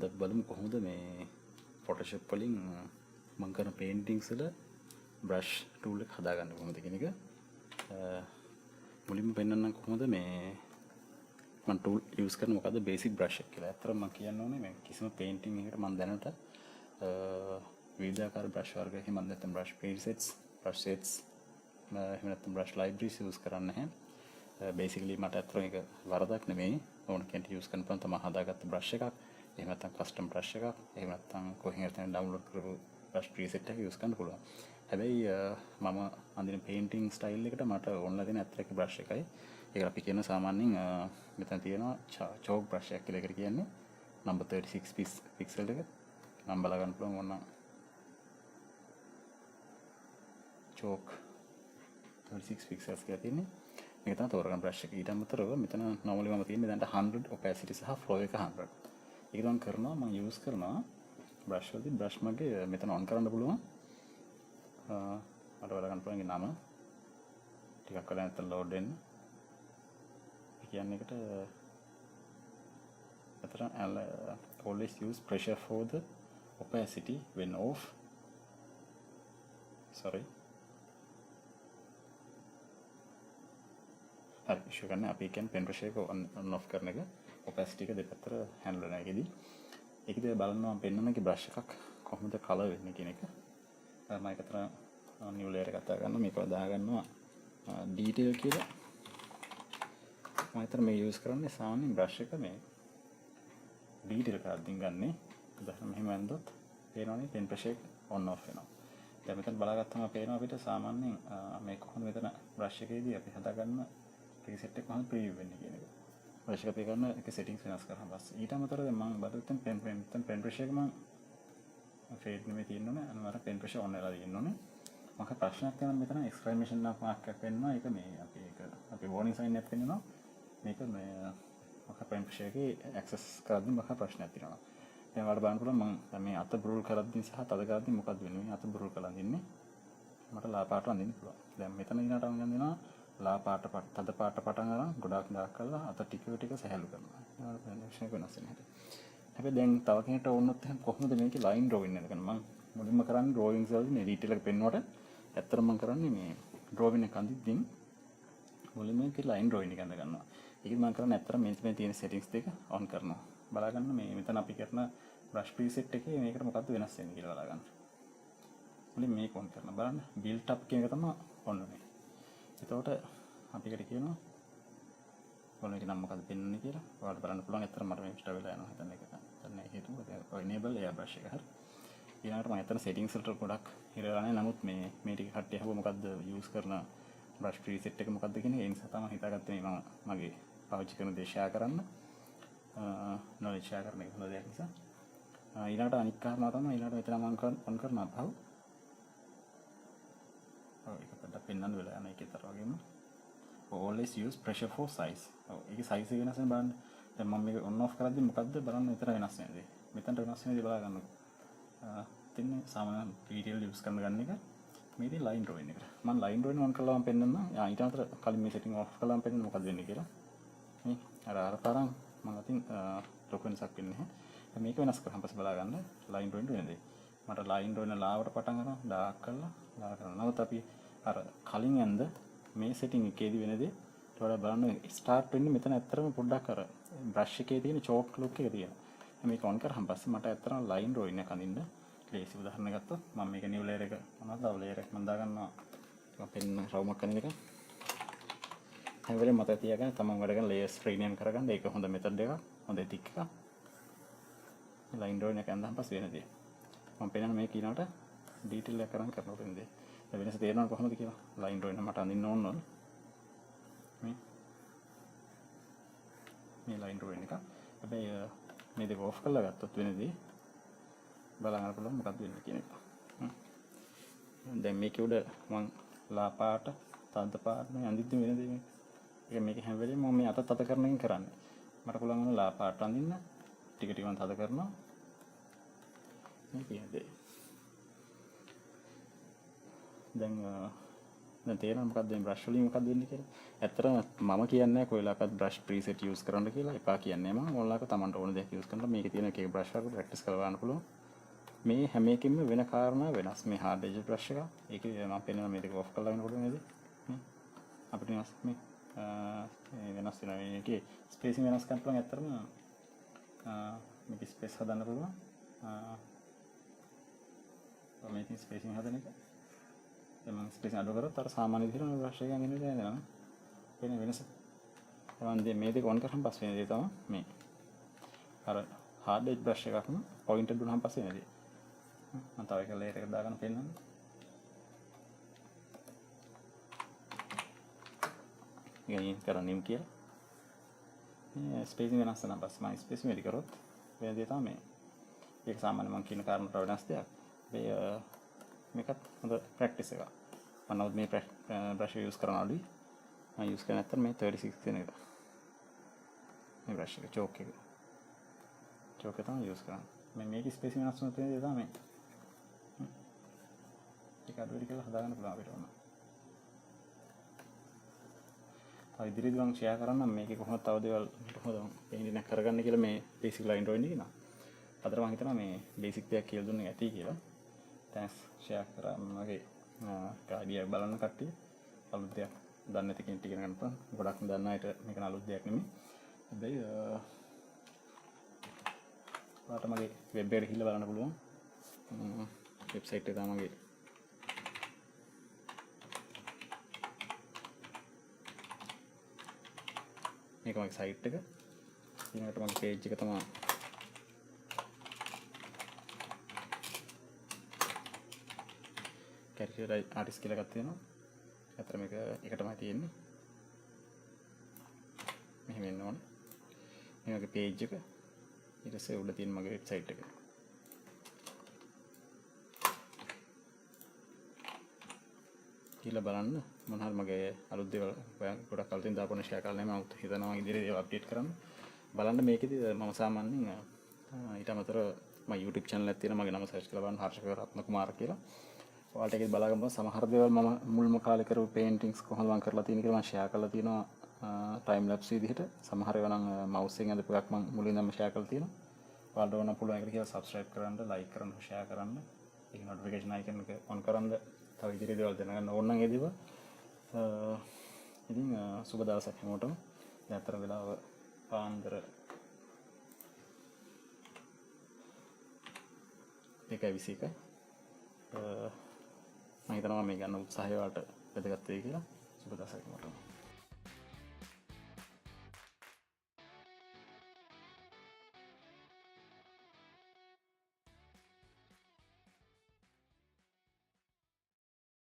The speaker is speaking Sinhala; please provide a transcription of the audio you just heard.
අද බලමු කොහොමද මේ Photoshop වලින් මම කරන paintings වල brush tool එක හදාගන්න කොහොමද කියන එක. මුලින්ම පෙන්නන්නම් කොහොමද මේ මම tool use කරන මොකද්ද basic brush එක කියලා. ඇත්තටම මම කියන්න ඕනේ මේ කිසිම painting එකකට මම දැනට විවිධාකාර brush වර්ග එහෙම නැත්නම් brush presets, brush sets එහෙම නැත්නම් brush libraries use කරන්නේ නැහැ. basically මට ඇත්තටම ඒක වරදක් නෙමෙයි. ඕන කෙනෙක් use කරන පුළුවන් තමයි හදාගත්ත brush එකක්. එහෙම නැත්නම් custom brush එකක්. එහෙම නැත්නම් කොහෙන් හරි download කරපු brush preset එක use කරන්න පුළුවන්. හැබැයි මම අඳින painting style එකට මට ඕනලා දෙන ඇත්තට එක brush එකයි. ඒක අපි කියන සාමාන්‍යයෙන් මෙතන තියෙනවා chalk brush එකක් කියලා එකට කියන්නේ. number 36 pixel එක. නම් බලා ගන්න පුළුවන් ඕන chalk 36 pixels කියලා තියෙන්නේ. මේක තමයි තෝරගන්න brush එක. ඊට අමතරව මෙතන normally මම තියෙන්නේ දැන්ට 100 opacity සහ flow එක 100. ඒක නම් කරනවා මම use කරනවා brush වලදී brush මගේ මෙතන on කරන්න පුළුවන්. මට බලන්න පුළුවන් නම ටිකක් වෙලා නැත්නම් load වෙන්න. කියන්නේ එකට අතන always use pressure for the opacity when off. sorry හරි ඉෂුව ගන්න අපි කියන්නේ pen pressure එක on off කරන එක opacity එක දෙපැත්තට handle කරන එකේදී ඒකද බලනවා මම පෙන්නන්නගේ brush එකක් කොහොමද color වෙන්නේ කියන එක මම එකතර new layer එකක් ගන්න මේක දා ගන්නවා detail කියලා මම අතර මේ use කරන්නේ සාමාන්‍ය brush එක මේ detail එක අදින් ගන්නේ උදාහරණ මෙහෙම ඇන්දොත් පේනවනේ pen pressure එක on off වෙනවා දැන් මෙතන බලාගත්තම පේනවා අපිට සාමාන්‍යයෙන් මේ කොහොමද මෙතන brush එකේදී අපි හදාගන්න preset එක කොහොමද preview වෙන්නේ කියන එක. brush එක අපි කරන එක settings වෙනස් කරාම පස්සේ ඊට අමතරව දැන් මම බලද්දී pen pressure එක මම fade නෙමෙයි තියෙන්නේ අනිවාර්ය pen pressure on වෙලා තියෙන්නේ. මම ප්‍රශ්නයක් තියෙනවා මෙතන exclamation mark එකක් වෙනවා. ඒක මේ අපි warning sign එකක් වෙනවා. මේක මේ මම pen pressure එකේ access කරද්දී මම ප්‍රශ්නයක් තියෙනවා. දැන් වල බලන්න පුළුවන් මම මේ අත බුරුල් කරද්දී සහ තද කරද්දී මොකක්ද වෙන්නේ? මේ අත බුරුල් කරලා අඳින්නේ. මට ලා පාට අඳින්න පුළුවන්. දැන් මෙතන ඊනට අඳිනවා ලා පාට තද පාට පටන් අරන් ගොඩාක් දාක් කරලා අත ටික ටික සහැල්ලු කරනවා. ඒකට ප්‍රොඩක්ෂන් එක වෙනස් වෙන හැටි. හැබැයි දැන් තව කෙනෙක්ට ඕනොත් එහෙනම් කොහොමද මේකේ ලයින් ඩ්‍රෝවින් එක කරන්නේ? මම මුලින්ම කරන්නේ ඩ්‍රෝවින්ග්ස් වලදී මේ ඩීටේල් එක පෙන්වුවට ඇත්තටම මම කරන්නේ මේ ඩ්‍රෝවින් එක අඳිද්දී මුලින්ම මේකේ ලයින් ඩ්‍රෝවින් එක අඳ ගන්නවා. ඒක මම කරන්නේ ඇත්තටම මේ තියෙන settings දෙක on කරනවා. බලා ගන්න මේ මෙතන අපි කරන brush preset එකේ මේකට මොකද්ද වෙනස් වෙන්නේ කියලා බලා ගන්න. මුලින් මේක on කරනවා. බලන්න build up කියන එක තමයි on වෙන්නේ. එතකොට අපි එකට කියනවා ඔන්න ඒක නම් මොකද්ද පෙන්වන්නේ කියලා. ඔයාලට බලන්න පුළුවන්. ඇත්තට මට මේ ස්ටා වෙලා යනවා හිතන්න එක. දැන් මේ හේතුව enable airbrush එක හරි. ඊළඟට මම හිතන settings වලට ගොඩක් හිරලා නැහැ. නමුත් මේ ටික කට්ටිය අහුව මොකද්ද use කරන brush preset එක මොකද්ද කියන ඒ නිසා තමයි හිතාගත්තේ මම මගේ පාවිච්චි කරන දේ share කරන්න. knowledge share කරන එක හොඳ දෙයක් නිසා. ඊළඟට අනිත් කාරණා තමයි ඊළඟට මෙතන මම on කරනවා පහව. ඒක පොඩ්ඩක් පෙන්වන්න වෙලා යන එකතර වගේම always use pressure for size. ඒකේ size එක වෙනස් වෙන බලන්න. දැන් මම මේක on off කරද්දි මොකද්ද බලන්න විතර වෙනස් වෙනද? මෙතනට වෙනස් වෙනද බලා ගන්නකො. තින්නේ සාමාන්‍ය detail use කරන ගන්න එක. මේකේ line drawing එක. මම line drawing on කරලා මම පෙන්නන්නම්. ඊට අතර කලින් මේ setting off කරලා මම පෙන්නන්න මොකද්ද වෙන්නේ කියලා. මේ අර තරම් මම අතින් ලොකු වෙනසක් වෙන්නේ නැහැ. මේක වෙනස් කරාම පස්සේ බලා ගන්න line drawing වෙනද? මට line drawing ලාවට පටන් ගන්නවා ඩාර්ක් කරලා ලා කරනවා. නමුත් අපි අර කලින් ඇඳ මේ setting එකේදී වෙනදී ඊට වඩා බලන්න start වෙන්නේ මෙතන ඇත්තටම පොඩ්ඩක් අර brush එකේ තියෙන chalk look එක තියෙනවා. මේක on කරාම පස්සේ මට ඇත්තටම line drawing එක අඳින්න ලේසි. උදාහරණයක් ගත්තොත් මම මේක new layer එක මොනවද layer එක මම දාගන්නවා. මම පෙන්න රවුමක් කරන එක. හැම වෙලේම මතක තියාගන්න තමන් වැඩ කරන layers rename කරගන්න. ඒක හොඳ method එකක්. හොඳ ethic එකක්. line drawing එක අඳන් පස්සේ වෙනදී මම පෙන්නන මේ කීනකට detail එක කරන් කරනකොට වෙනදී වෙනස තේරෙනවද කොහොමද කියලා. line drawing එක මට අඳින්න ඕන නෝන. මේ line drawing එක. හැබැයි මේ දෙක off කරලා ගත්තොත් වෙනදී බලන්න පුළුවන් මොකක්ද වෙන්නේ කියන එක. දැන් මේක උඩ මම ලා පාට තද පාට මේ අඳින්න වෙනදී මේක. ඒක මේක හැම වෙලේම මම මේ අත තද කරන එකෙන් කරන්නේ. මට පුළුවන් වුණා ලා පාට අඳින්න. ටික ටික මම තද කරනවා. මේ කියන්නේ. දැන් දැන් තේරෙනවද මොකක්ද මේ බ්‍රෂ් වලින් මොකක්ද වෙන්නේ කියලා? ඇත්තටම මම කියන්නේ නැහැ කොයිලාකත් බ්‍රෂ් ප්‍රීසෙට් යූස් කරන්න කියලා. එපා කියන්නේ මම. ඕනලාක තමන්ට ඕන දෙයක් යූස් කරනවා. මේකේ තියෙන එක එක බ්‍රෂ් වල ප්‍රැක්ටිස් කරලා බලන්න පුළුවන්. මේ හැම එකකින්ම වෙන කාරණා වෙනස්. මේ hard edge බ්‍රෂ් එක. ඒකේ මම පෙන්නන මේ දෙක ඔෆ් කරලා වෙනකොට නේද? අපිට වෙනස් මේ වෙනස් වෙනවා. මේකේ ස්පේසින් වෙනස් කරන්න පුළුවන්. ඇත්තටම මේක ස්පේස් හදන්න පුළුවන්. මේකේ ස්පේසින් හදන එක. දැන් මම ස්පේසින් අඩු කරොත් අර සාමාන්‍ය විදිහට බ්‍රෂ් එකෙන් එන්නේ නැහැ නේද? වෙන වෙනස. දැන් මේ දෙක ඔන් කරාම පස්සේ වෙන දේ තමයි මේ. අර hard edge brush එකක්ම pointed දුන්නාම පස්සේ වෙන දේ. මම තව එක layer එකක් දාගන්න පෙන්නන්න. ඉතින් කරන්නේ කියලා. මේ ස්පේසින් වෙනස් වෙනවා පස්සේ මම ස්පේසින් වැඩි කරොත් වෙන දේ තමයි මේ. ඒක සාමාන්‍ය මම කියන කාරණාට වෙනස් දෙයක්. මේකත් හොඳ ප්‍රැක්ටිස් එකක්. මම නමුත් මේ බ්‍රෂ් එක යූස් කරන අඩුයි. මම යූස් කරන්නේ නැත්තම් මේ 36 දෙන එක. මේ බ්‍රෂ් එක චෝක් එක. චෝක් එක තමයි යූස් කරන්නේ. මම මේක ස්පේස් වෙනස් කරන තේ තමයි. ඒක අඩුයි කියලා හදාගන්න පුළුවන් අපිට ඕන. තව ඉදිරියට මම ෂෙයා කරන්නම් මේකේ කොහොමද තව දේවල් කොහොමද පේන්නේ කරගන්න කියලා මේ බේසික් ලයින් ඩ්‍රොයින් එකේ නා. අදට මම හිතනවා මේ බේසික් දෙයක් කියලා දුන්නේ ඇති කියලා. තෑන්ක්ස් ෂෙයා කරා මගේ කාඩිය බලන්න කට්ටිය. අලුත් දෙයක් දන්නේ නැති කෙනෙක් ඉගෙන ගන්න පුළුවන්. ගොඩක් දන්න අයට මේක අලුත් දෙයක් නෙමෙයි. හැබැයි ඔයාලට මගේ වෙබ් එකට ගිහිල්ලා බලන්න පුළුවන්. වෙබ්සයිට් එක තමයි මගේ. මේක මගේ සයිට් එක. ඊළඟට මගේ පේජ් එක තමයි Caricature ආටිස්ට් කියලා එකක් තියෙනවා. අතර මේක එකටමයි තියෙන්නේ. මෙහෙම එන්න ඕන. මේ වගේ page එක. ඊට පස්සේ උඩ තියෙන මගේ වෙබ්සයිට් එක. කියලා බලන්න මොන හරි මගේ අලුත් දේවල් ගොඩක් අලුතින් දාපුවන ෂෙයා කරලා මම හිතනවා ඉදිරියට ඒවා අප්ඩේට් කරන්න. බලන්න මේකෙදි මම සාමාන්‍යයෙන් ඊට අමතරව මම YouTube channel එකක් තියෙනවා. මගේ නම සර්ච් කරලා බලන්න හර්ෂක රත්න කුමාර කියලා. ඔයාලට ඒක බලාගන්න සමහර දේවල් මම මුල්ම කාලේ කරපු පේන්ටින්ග්ස් කොහොමද මම කරලා තියෙන්නේ කියලා මම ෂෙයා කරලා තියෙනවා ටයිම් ලැප්ස් විදිහට. සමහර ඒවා නම් මවුස් එකෙන් අදපු එකක් මම මුලින් ඉඳන්ම ෂෙයා කරලා තියෙනවා. ඔයාලට ඕන පුළුවන් එකට කියලා subscribe කරන්න, like කරන්න, share කරන්න. ඒක notification icon එක on කරන්න. තව ඉදිරි දේවල් දැනගන්න ඕන නම් ඒ දේවල්. ඉතින් සුබ දවසක් හැමෝටම. දැන් අතර වෙලාව පාන්දර 1:21. මම හිතනවා මේ ගන්න උත්සාහය වලට වැදගත් වෙයි කියලා. සුබ දවසක් හැමෝටම.